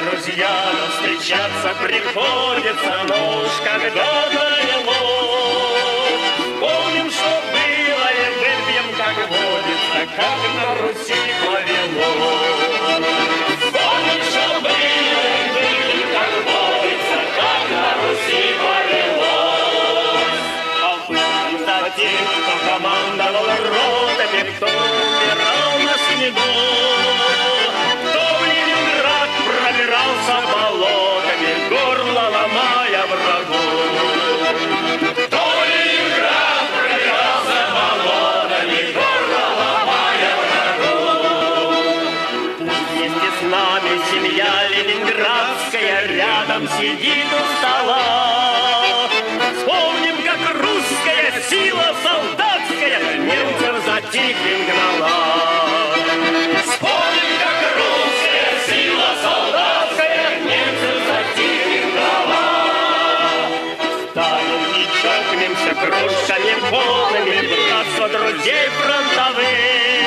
друзья, но встречаться приходится, но уж когда-то его. Помним, что было, и выпьем, как водится, как на Руси повелось. Помним, что было, и выпьем, как водится, как на Руси повелось. А выпьем за тех, кто командовал ротами, кто умирал на снегу. Пробирался болотами, горло ломая врагу. Кто Ленинград пробирался болотами, горло ломая врагу. Пусть вместе с нами семья ленинградская рядом сидит у стола. Вспомним, как русская сила солдатская немцев за Тихвин гнала. Вспомним, как русская сила солдатская немцев за Тихвин гнала. Встанем и чокнемся кружками полными братства друзей фронтовых.